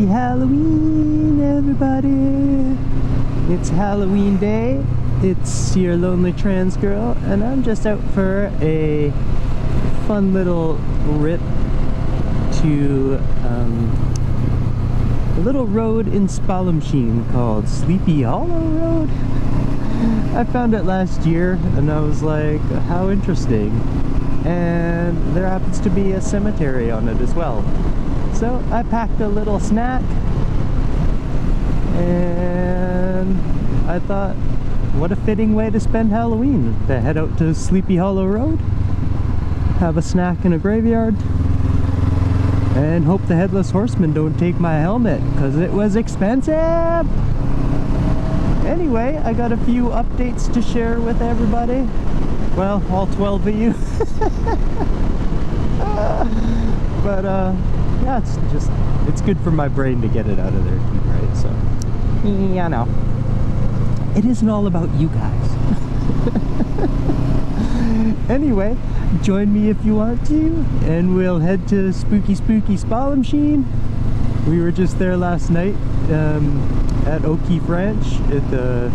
Happy Halloween, everybody! It's Halloween day. It's your lonely trans girl, and I'm just out for a fun little rip to a little road in Spallumcheen called Sleepy Hollow Road. I found it last year, and I was like, how interesting. And there happens to be a cemetery on it as well. So I packed a little snack, and I thought, what a fitting way to spend Halloween, to head out to Sleepy Hollow Road, have a snack in a graveyard, and hope the Headless Horseman don't take my helmet, because it was expensive! Anyway, I got a few updates to share with everybody. Well, all 12 of you. But yeah, it's good for my brain to get it out of there too, right? So, yeah, no. It isn't all about you guys. Anyway, join me if you want to, and we'll head to spooky Spallumcheen. We were just there last night at O'Keefe Ranch at the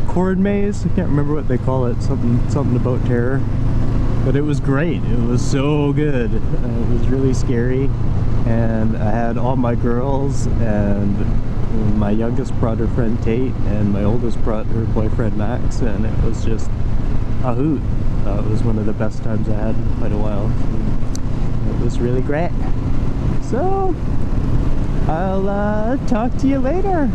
corn maze. I can't remember what they call it. Something about terror. But it was great. It was so good. It was really scary, and I had all my girls, and my youngest brought her friend Tate, and my oldest brought her boyfriend Max, and it was just a hoot. It was one of the best times I had in quite a while. It was really great. So I'll talk to you later.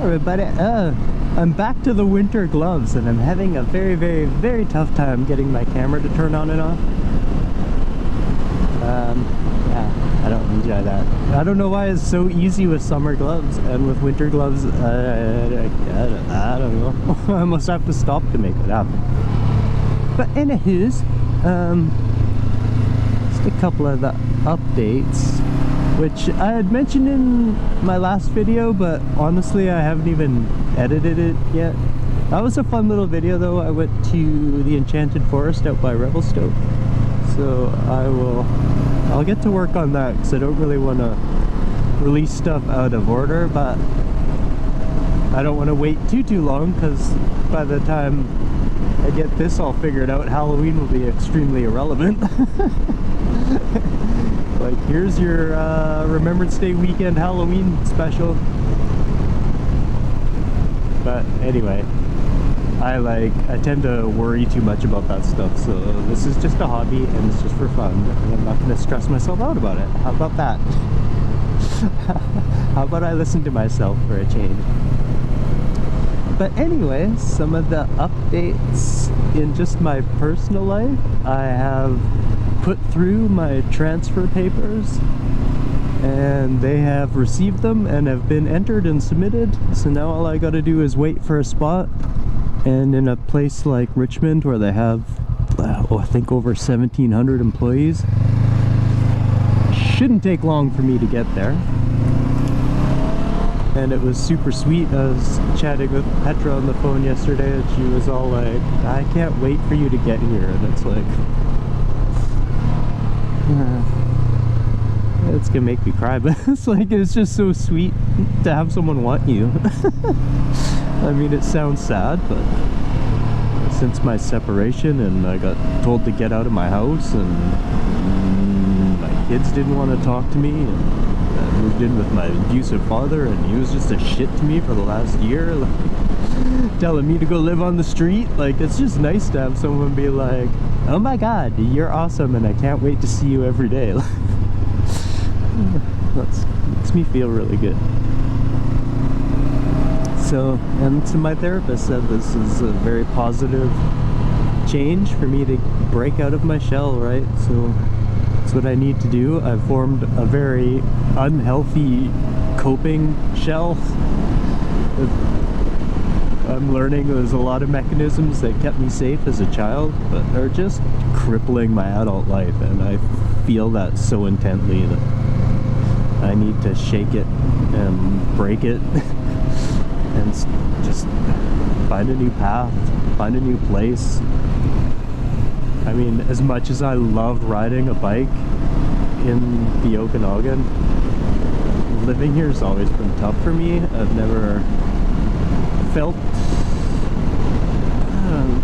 Everybody, I'm back to the winter gloves, and I'm having a very tough time getting my camera to turn on and off. Yeah, I don't enjoy that. I don't know why it's so easy with summer gloves, and with winter gloves, I don't know. I must have to stop to make it happen. But anywho's, just a couple of the updates, which I had mentioned in my last video, but honestly I haven't even edited it yet. That was a fun little video though. I went to the Enchanted Forest out by Revelstoke, so I'll get to work on that, because I don't really want to release stuff out of order, but I don't want to wait too long, because by the time I get this all figured out, Halloween will be extremely irrelevant. Like, here's your Remembrance Day weekend Halloween special. But anyway, I tend to worry too much about that stuff, so this is just a hobby and it's just for fun, and I'm not going to stress myself out about it. How about that? How about I listen to myself for a change? But anyway, some of the updates in just my personal life. I have put through my transfer papers, and they have received them and have been entered and submitted. So now all I gotta do is wait for a spot, and in a place like Richmond where they have I think over 1,700 employees, shouldn't take long for me to get there. And it was super sweet. I was chatting with Petra on the phone yesterday, and she was all like, I can't wait for you to get here. And it's like, it's gonna make me cry, but it's just so sweet to have someone want you. I mean, it sounds sad, but since my separation and I got told to get out of my house, and my kids didn't want to talk to me, and I moved in with my abusive father, and he was just a shit to me for the last year, telling me to go live on the street. Like, it's just nice to have someone be like, oh my god, you're awesome and I can't wait to see you every day. That makes me feel really good. So, and so my therapist said this is a very positive change for me to break out of my shell, right? So that's what I need to do. I've formed a very unhealthy coping shell. I'm learning there's a lot of mechanisms that kept me safe as a child, but they're just crippling my adult life, and I feel that so intently that I need to shake it and break it and just find a new path, find a new place. I mean, as much as I love riding a bike in the Okanagan, living here has always been tough for me. I've never felt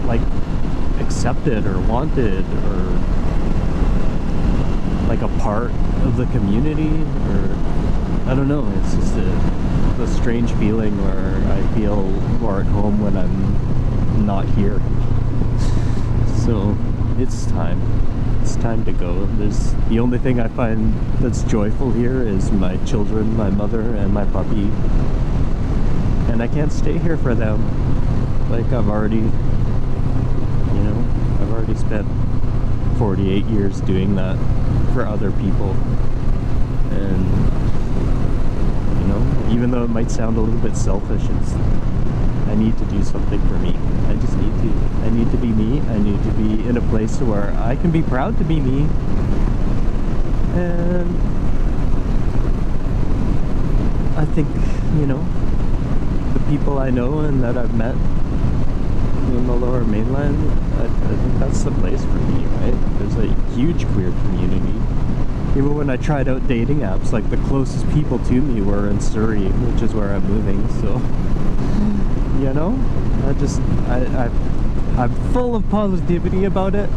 like accepted or wanted or like a part of the community, or I don't know, it's just a strange feeling where I feel more at home when I'm not here. So it's time to go. There's the only thing I find that's joyful here is my children, my mother and my puppy, and I can't stay here for them. Like I've already spent 48 years doing that for other people, and you know, even though it might sound a little bit selfish, I need to do something for me. I just need to. I need to be me. I need to be in a place where I can be proud to be me. And I think, you know, the people I know and that I've met in the Lower Mainland, I think that's the place for me, right? There's a huge queer community. Even when I tried out dating apps, like the closest people to me were in Surrey, which is where I'm moving, so you know, I'm full of positivity about it,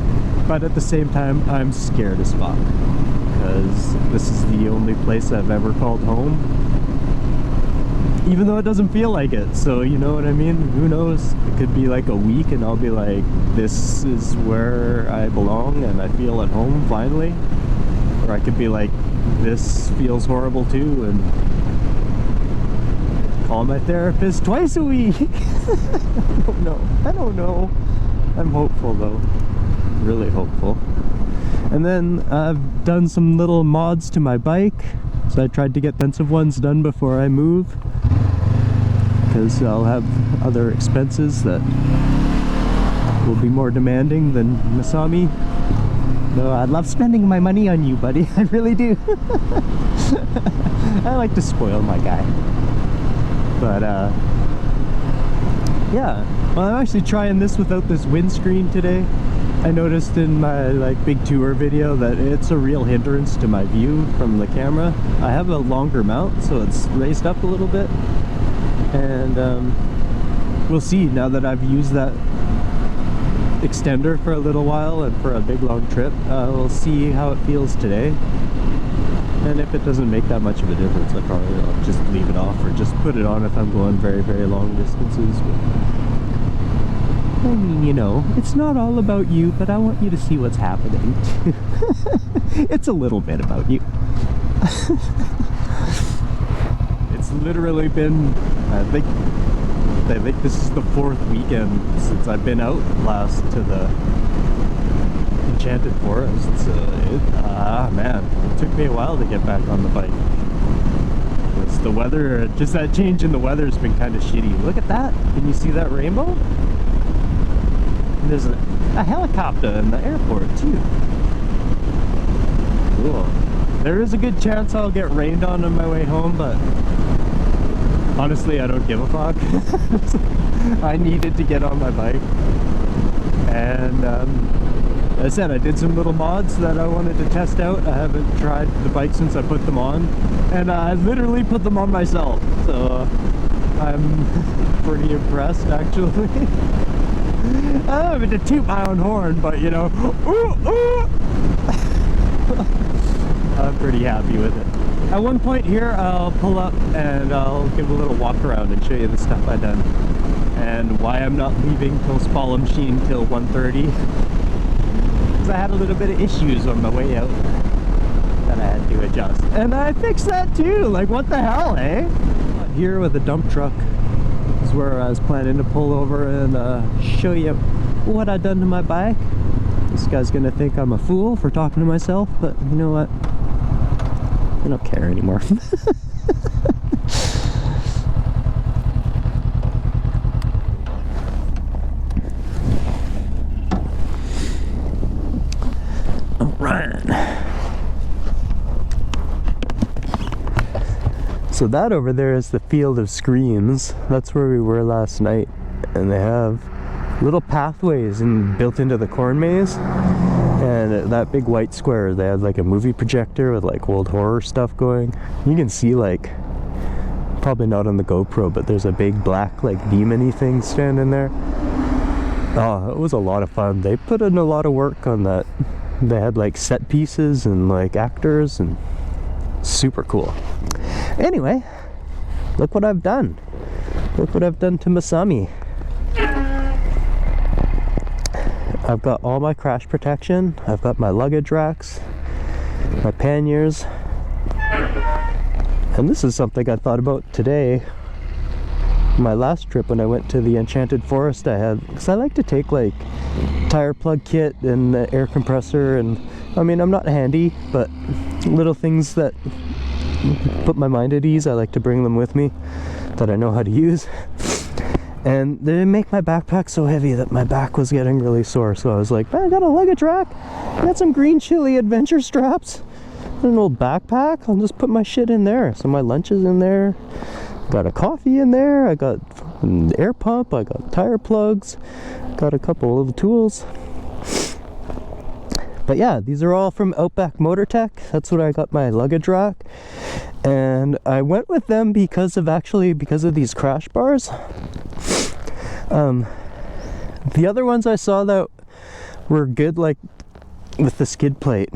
but at the same time, I'm scared as fuck, because this is the only place I've ever called home, even though it doesn't feel like it. So you know what I mean? Who knows? It could be like a week and I'll be like, this is where I belong and I feel at home finally. Or I could be like, this feels horrible too, and call my therapist twice a week. I don't know. I'm hopeful though, really hopeful. And then I've done some little mods to my bike, so I tried to get expensive ones done before I move, because I'll have other expenses that will be more demanding than Masami. No, I love spending my money on you, buddy. I really do. I like to spoil my guy. But yeah, well, I'm actually trying this without this windscreen today. I noticed in my like big tour video that it's a real hindrance to my view from the camera. I have a longer mount, so it's raised up a little bit, and we'll see now that I've used that extender for a little while and for a big long trip. We'll see how it feels today, and if it doesn't make that much of a difference, I'll just leave it off or just put it on if I'm going very, very long distances. But, I mean, you know, it's not all about you, but I want you to see what's happening. It's a little bit about you. It's literally been, I think this is the 4th weekend since I've been out last to the Enchanted Forest. Man, it took me a while to get back on the bike. It's the weather, just that change in the weather has been kind of shitty. Look at that. Can you see that rainbow? And there's a helicopter in the airport too. Cool. There is a good chance I'll get rained on my way home, but honestly, I don't give a fuck. I needed to get on my bike, and as I said, I did some little mods that I wanted to test out. I haven't tried the bike since I put them on, and I literally put them on myself, so I'm pretty impressed actually. I don't have to toot my own horn, but you know, I'm pretty happy with it. At one point here, I'll pull up and I'll give a little walk around and show you the stuff I've done and why I'm not leaving till Spallumcheen till 1:30. Because I had a little bit of issues on the way out that I had to adjust. And I fixed that too, like what the hell, eh? Here with a dump truck is where I was planning to pull over and show you what I've done to my bike. This guy's gonna think I'm a fool for talking to myself, but you know what? I don't care anymore. Alright. So that over there is the Field of Screams. That's where we were last night, and they have little pathways built into the corn maze. And that big white square, they had like a movie projector with like old horror stuff going. You can see, like, probably not on the GoPro, but there's a big black like demon-y thing standing there. Oh, it was a lot of fun. They put in a lot of work on that. They had like set pieces and like actors, and super cool. Anyway, look what I've done. Look what I've done to Masami. I've got all my crash protection. I've got my luggage racks, my panniers. And this is something I thought about today. My last trip when I went to the Enchanted Forest, I had, because I like to take like tire plug kit and the air compressor, and I mean, I'm not handy, but little things that put my mind at ease, I like to bring them with me that I know how to use. And they make my backpack so heavy that my back was getting really sore. So I was like, I got a luggage rack, I got some green chili adventure straps, an old backpack, I'll just put my shit in there. So my lunch is in there, got a coffee in there, I got an air pump, I got tire plugs, got a couple of tools. But yeah, these are all from Outback Motor Tech. That's what I got my luggage rack. And I went with them because of these crash bars. The other ones I saw that were good, like with the skid plate,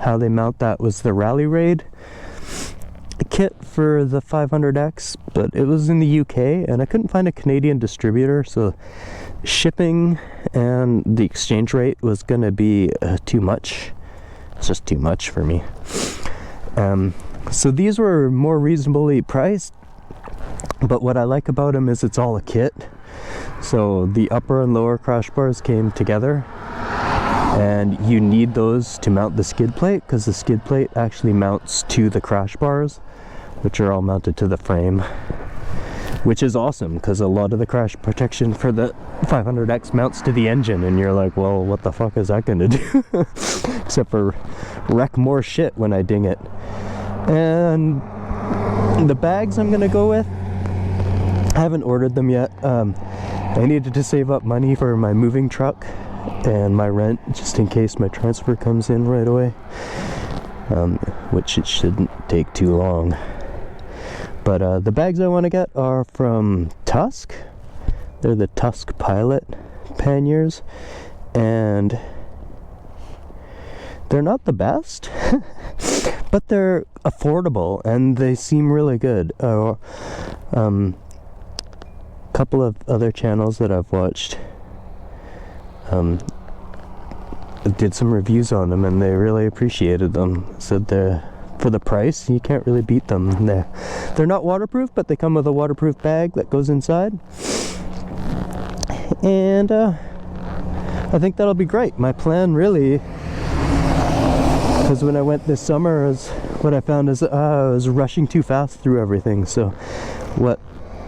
how they mount that, was the Rally Raid kit for the 500X, but it was in the UK and I couldn't find a Canadian distributor, so shipping and the exchange rate was gonna be too much. It's just too much for me. So these were more reasonably priced, but what I like about them is it's all a kit. So the upper and lower crash bars came together, and you need those to mount the skid plate, because the skid plate actually mounts to the crash bars, which are all mounted to the frame, which is awesome because a lot of the crash protection for the 500X mounts to the engine, and you're like, well, what the fuck is that gonna do? Except for wreck more shit when I ding it. And the bags I'm gonna go with, I haven't ordered them yet. I needed to save up money for my moving truck and my rent, just in case my transfer comes in right away, which it shouldn't take too long. But the bags I want to get are from Tusk. They're the Tusk Pilot panniers, and they're not the best, but they're affordable and they seem really good. Couple of other channels that I've watched did some reviews on them, and they really appreciated them. Said for the price, you can't really beat them. They're not waterproof, but they come with a waterproof bag that goes inside, and I think that'll be great. My plan really, because when I went this summer, is what I found is I was rushing too fast through everything. So what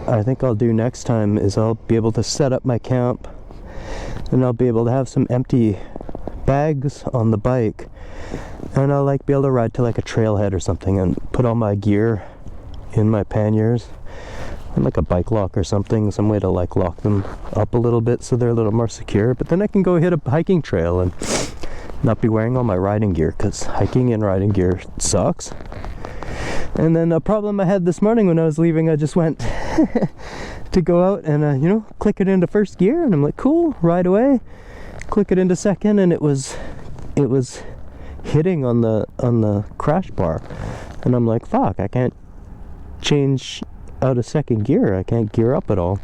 I think I'll do next time is I'll be able to set up my camp, and I'll be able to have some empty bags on the bike, and I'll like be able to ride to like a trailhead or something and put all my gear in my panniers and like a bike lock or something, some way to like lock them up a little bit so they're a little more secure. But then I can go hit a hiking trail and not be wearing all my riding gear, because hiking in riding gear sucks. And then a problem I had this morning when I was leaving, I just went to go out and click it into first gear, and I'm like, cool, ride away. Click it into second, and it was hitting on the crash bar, and I'm like, fuck, I can't change out of second gear, I can't gear up at all.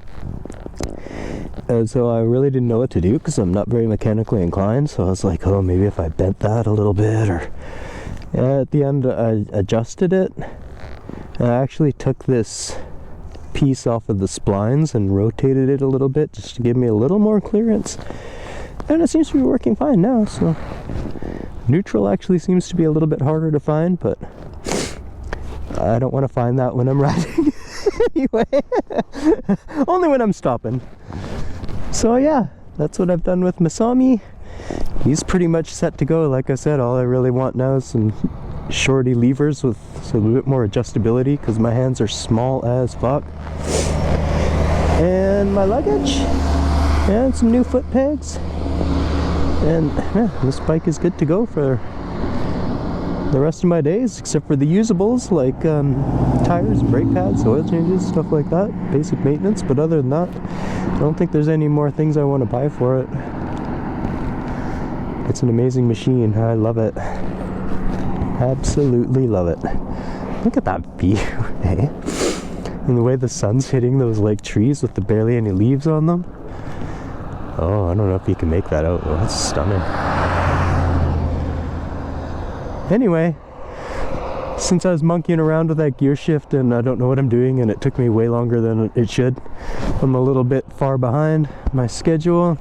And so I really didn't know what to do, because I'm not very mechanically inclined. So I was like, oh, maybe if I bent that a little bit, or at the end I adjusted it, and I actually took this piece off of the splines and rotated it a little bit just to give me a little more clearance, and it seems to be working fine now. So neutral actually seems to be a little bit harder to find, but I don't want to find that when I'm riding anyway. Only when I'm stopping. So yeah, that's what I've done with Masami. He's pretty much set to go. Like I said, all I really want now is some shorty levers with a little bit more adjustability because my hands are small as fuck. And my luggage, and some new foot pegs. And yeah, this bike is good to go for the rest of my days, except for the usables like tires, brake pads, oil changes, stuff like that, basic maintenance. But other than that, I don't think there's any more things I want to buy for it. It's an amazing machine. I love it. Absolutely love it. Look at that view, eh? And the way the sun's hitting those like trees with the barely any leaves on them. Oh, I don't know if you can make that out. Oh, that's stunning. Anyway, since I was monkeying around with that gear shift and I don't know what I'm doing and it took me way longer than it should, I'm a little bit far behind my schedule.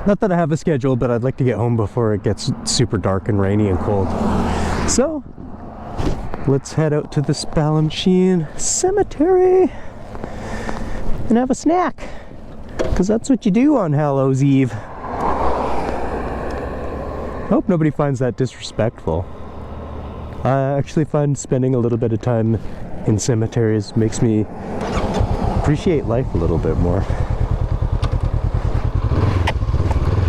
Not that I have a schedule, but I'd like to get home before it gets super dark and rainy and cold. So, let's head out to the Spallumcheen cemetery and have a snack. Because that's what you do on Hallows Eve. I hope nobody finds that disrespectful. I actually find spending a little bit of time in cemeteries makes me appreciate life a little bit more.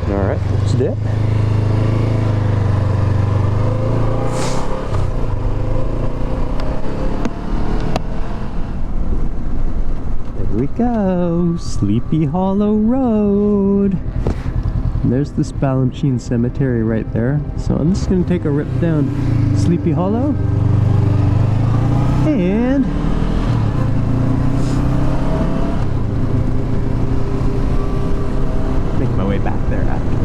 Alright, let's do it. There we go, Sleepy Hollow Road. And there's the Spallumcheen Cemetery right there. So I'm just going to take a rip down Sleepy Hollow and make my way back there after.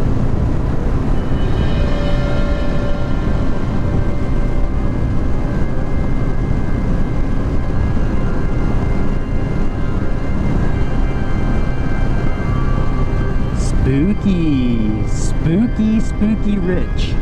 Spooky, spooky, spooky rich.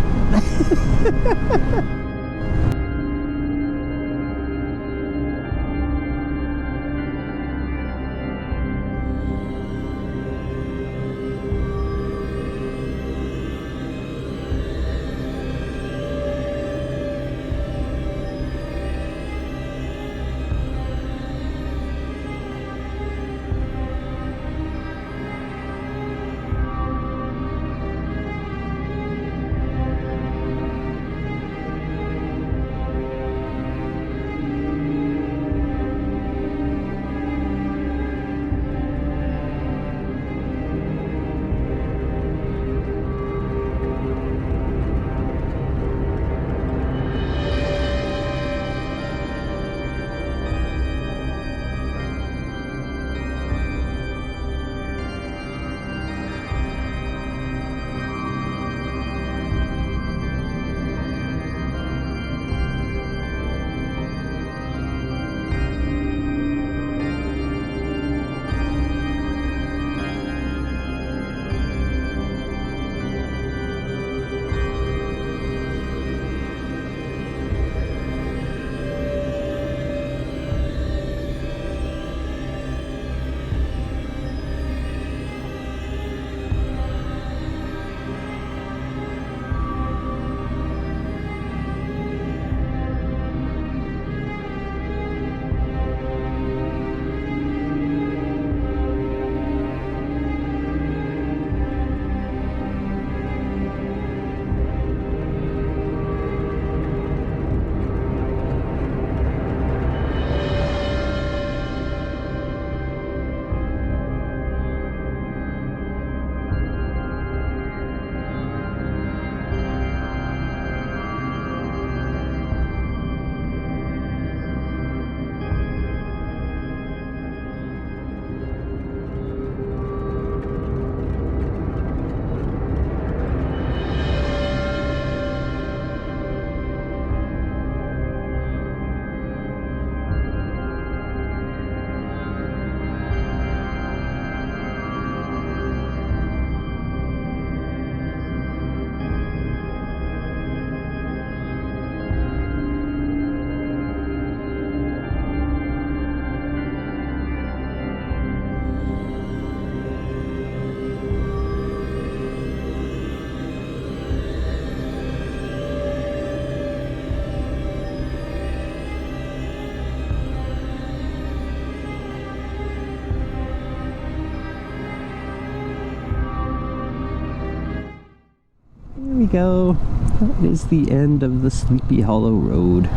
go. That is the end of the Sleepy Hollow Road.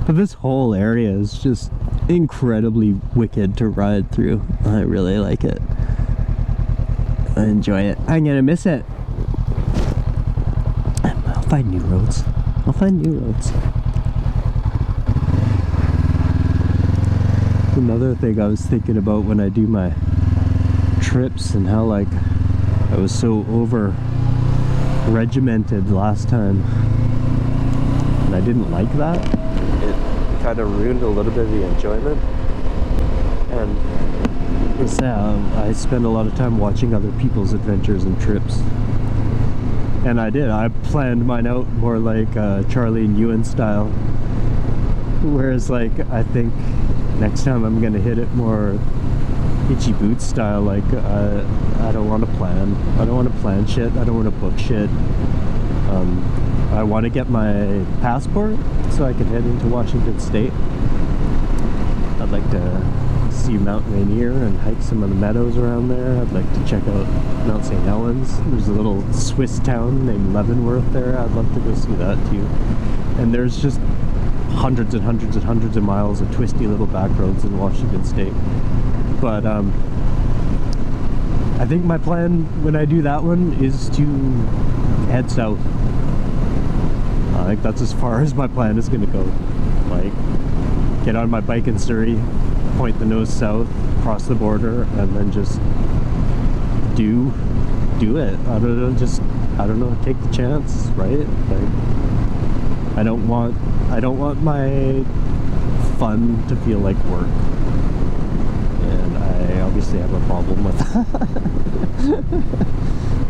But this whole area is just incredibly wicked to ride through. I really like it. I enjoy it. I'm gonna miss it. I'll find new roads. I'll find new roads. Another thing I was thinking about when I do my trips and how like I was so over regimented last time, and I didn't like that. It kind of ruined a little bit of the enjoyment. And I spend a lot of time watching other people's adventures and trips, and I planned mine out more like Charlie and Ewan style, whereas like I think next time I'm gonna hit it more itchy boots style. Like I don't want to plan. I don't want to plan shit. I don't want to book shit. I want to get my passport so I can head into Washington State. I'd like to see Mount Rainier and hike some of the meadows around there. I'd like to check out Mount St. Helens. There's a little Swiss town named Leavenworth there. I'd love to go see that too. And there's just hundreds and hundreds and hundreds of miles of twisty little back roads in Washington State. But I think my plan when I do that one is to head south. I think that's as far as my plan is going to go. Like, get on my bike in Surrey, point the nose south, cross the border, and then just do it. I don't know, take the chance, right? Like, I don't want my fun to feel like work. And I obviously have a problem with that.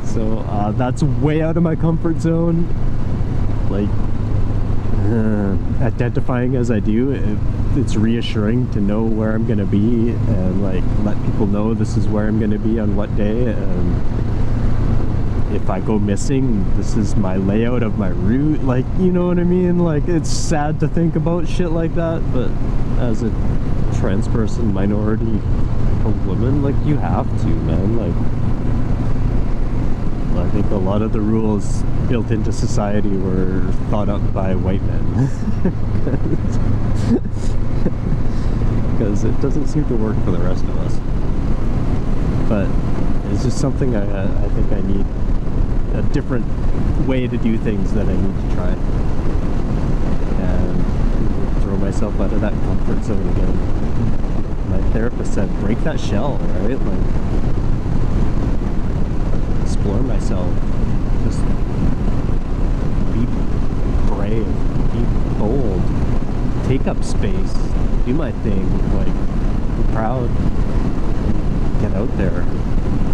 So that's way out of my comfort zone. Like, identifying as I do, it's reassuring to know where I'm gonna be and like let people know this is where I'm gonna be on what day, and if I go missing, this is my layout of my route. Like, you know what I mean? Like, it's sad to think about shit like that, but as a trans person, minority, a woman, like, you have to, man. Like, I think a lot of the rules built into society were thought up by white men. Because it doesn't seem to work for the rest of us. But it's just something I think I need a different way to do things that I need to try. And throw myself out of that comfort zone again. My therapist said, break that shell, right? Like, explore myself. Just be brave, be bold, take up space, do my thing, like, be proud, get out there,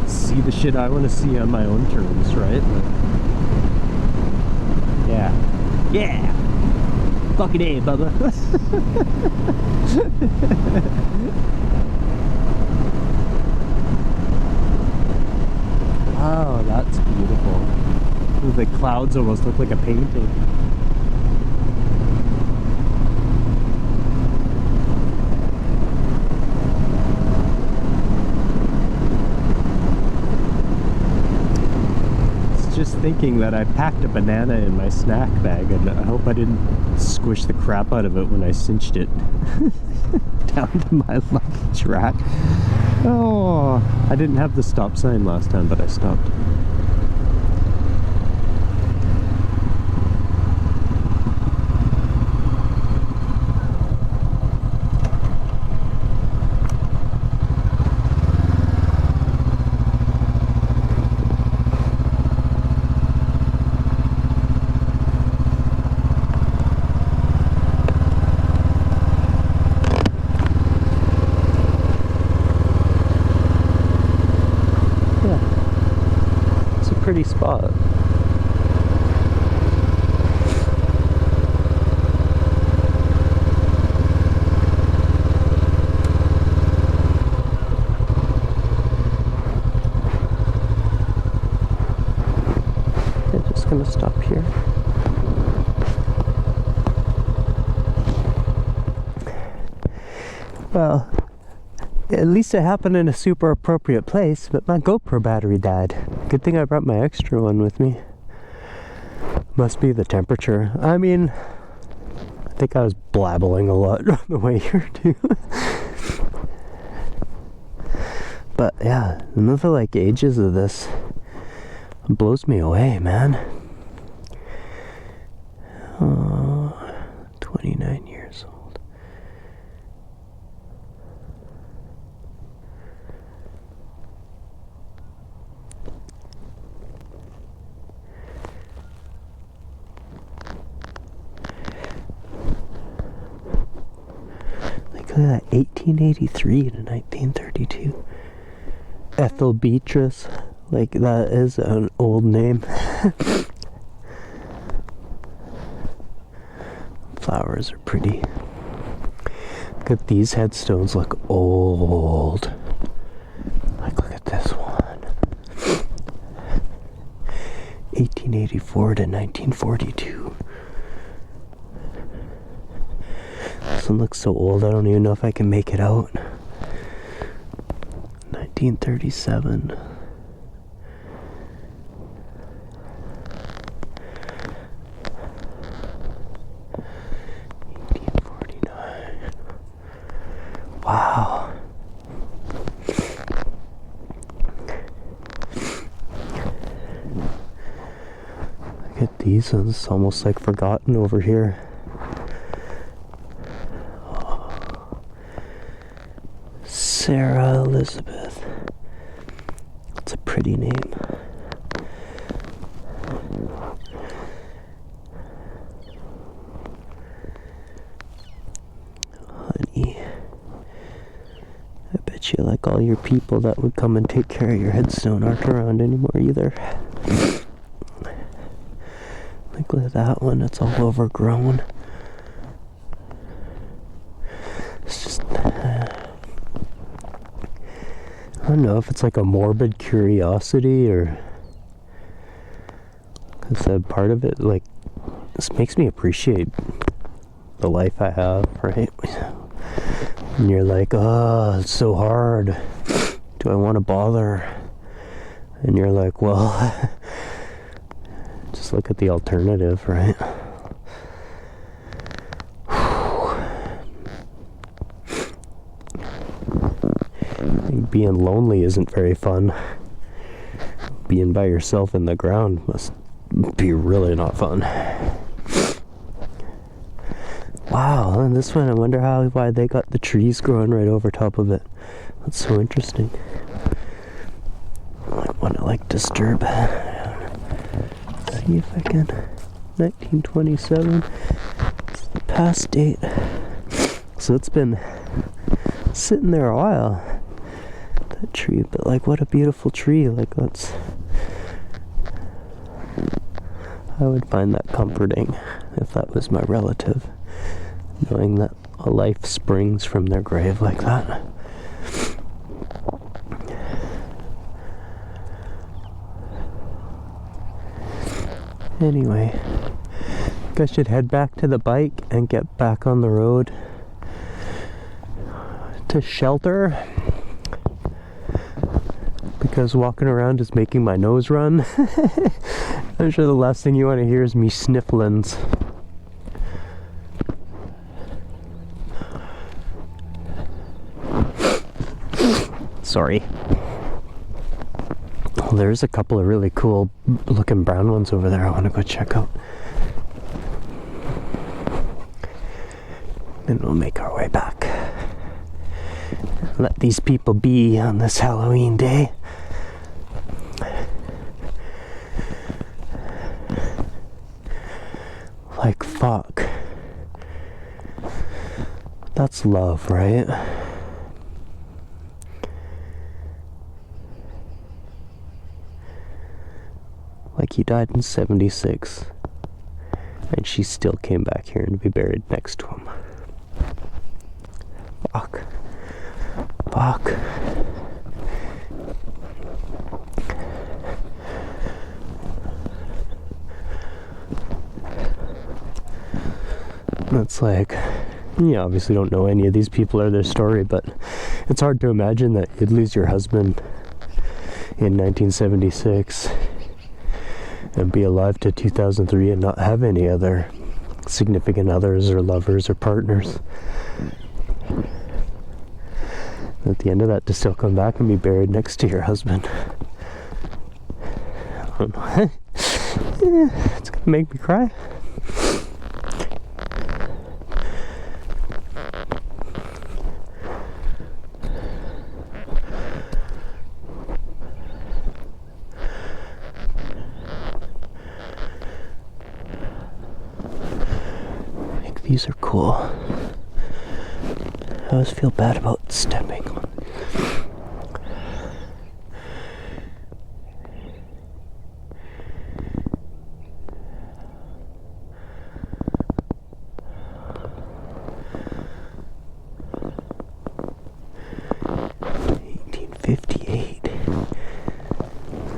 see the shit I want to see on my own terms, right? Like, yeah, fucking A, Bubba. Oh, that's beautiful. The clouds almost look like a painting. Just thinking that I packed a banana in my snack bag, and I hope I didn't squish the crap out of it when I cinched it down to my luggage rack. Oh, I didn't have the stop sign last time, but I stopped. Pretty spot. I'm just gonna stop here. Well, At least it happened in a super appropriate place, but my GoPro battery died. Good thing I brought my extra one with me. Must be the temperature. I mean, I think I was blabbling a lot on the way here too. But yeah, another like ages of this blows me away, man. 29 years old. Like look at that, 1883 to 1932. Ethel Beatrice, like that is an old name. Flowers are pretty. Look at these headstones, look old. Like look at this one. 1884 to 1942. This one looks so old I don't even know if I can make it out. 1937. Wow. Look at these ones, almost like forgotten over here. Oh. Sarah Elizabeth. That's a pretty name. Honey. I bet you like all your people that would come and take care of your headstone aren't around anymore either. Like look at that one, it's all overgrown. It's just I don't know if it's like a morbid curiosity or because a part of it, like, this makes me appreciate the life I have, right? And you're like, oh, it's so hard. Do I want to bother? And you're like, well, just look at the alternative, right? Being lonely isn't very fun. Being by yourself in the ground must be really not fun. Wow, and this one, I wonder why they got the trees growing right over top of it. That's so interesting. I might want to like disturb. See if I can. 1927. It's the past date. So it's been sitting there a while. That tree, but like what a beautiful tree. Like that's, I would find that comforting if that was my relative, knowing that a life springs from their grave like that. Anyway, I think I should head back to the bike and get back on the road to shelter, because walking around is making my nose run. I'm sure the last thing you want to hear is me snifflings. Sorry. Well, there's a couple of really cool looking brown ones over there I want to go check out. Then we'll make our way back. Let these people be on this Halloween day. Like, fuck. That's love, right? Like, he died in 76, and she still came back here to be buried next to him. Fuck. Fuck. It's like, you obviously don't know any of these people or their story, but It's hard to imagine that you'd lose your husband in 1976 and be alive to 2003 and not have any other significant others or lovers or partners. At the end of that, to still come back and be buried next to your husband. I don't know. It's gonna make me cry. These are cool. I always feel bad about stepping on.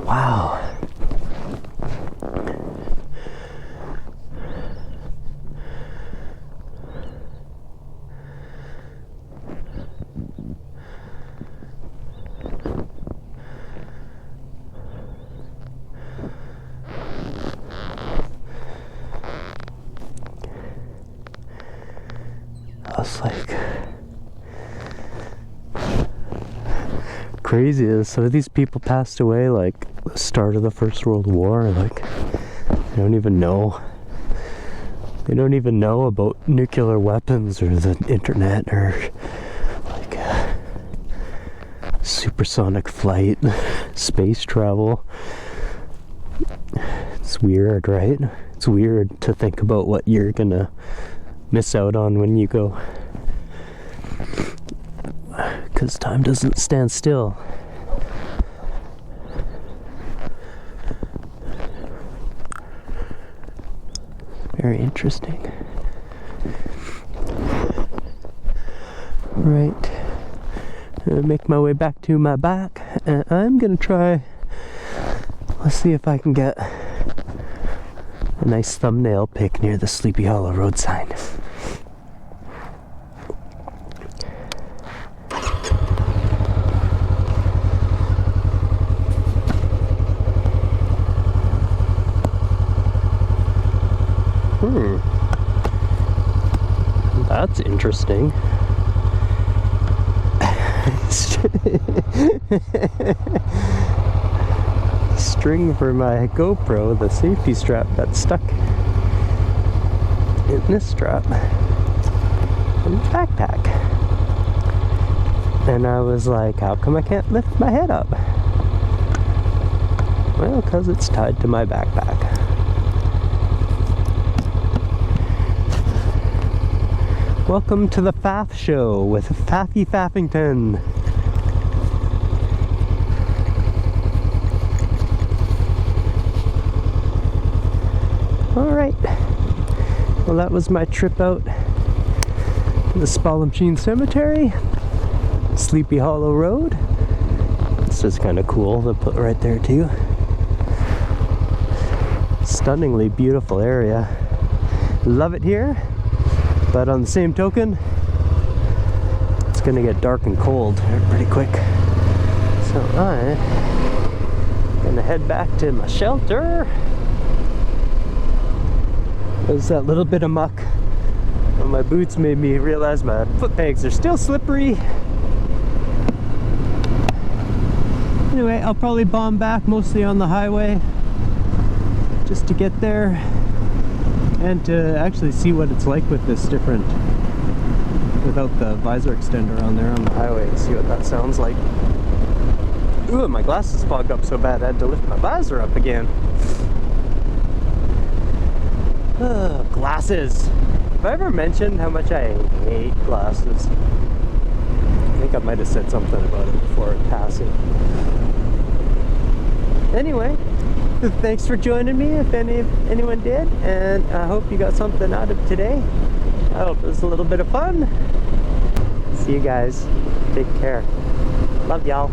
Wow. I was like, crazy is some of these people passed away like the start of the First World War. Like, they don't even know about nuclear weapons or the internet or like supersonic flight, space travel. It's weird, right? It's weird to think about what you're gonna miss out on when you go, because time doesn't stand still. Very interesting. Right, I'm gonna make my way back to my bike, and I'm gonna try, let's see if I can get a nice thumbnail pic near the Sleepy Hollow Road sign. That's interesting. String for my GoPro, the safety strap got stuck in this strap in the backpack. And I was like, how come I can't lift my head up? Well, because it's tied to my backpack. Welcome to the Faff Show with Faffy Faffington. Alright, well that was my trip out to the Spallumcheen Cemetery, Sleepy Hollow Road. This is kind of cool to put right there too. Stunningly beautiful area. Love it here. But on the same token, it's gonna get dark and cold pretty quick. So I'm gonna head back to my shelter. There's that little bit of muck on my boots made me realize my foot pegs are still slippery. Anyway, I'll probably bomb back mostly on the highway just to get there and to actually see what it's like with this different, without the visor extender on there on the highway, and see what that sounds like. Ooh, my glasses fogged up so bad I had to lift my visor up again. Glasses. Have I ever mentioned how much I hate glasses? I think I might have said something about it before in passing. Anyway, thanks for joining me if anyone did, and I hope you got something out of today. I hope it was a little bit of fun. See you guys. Take care. Love y'all.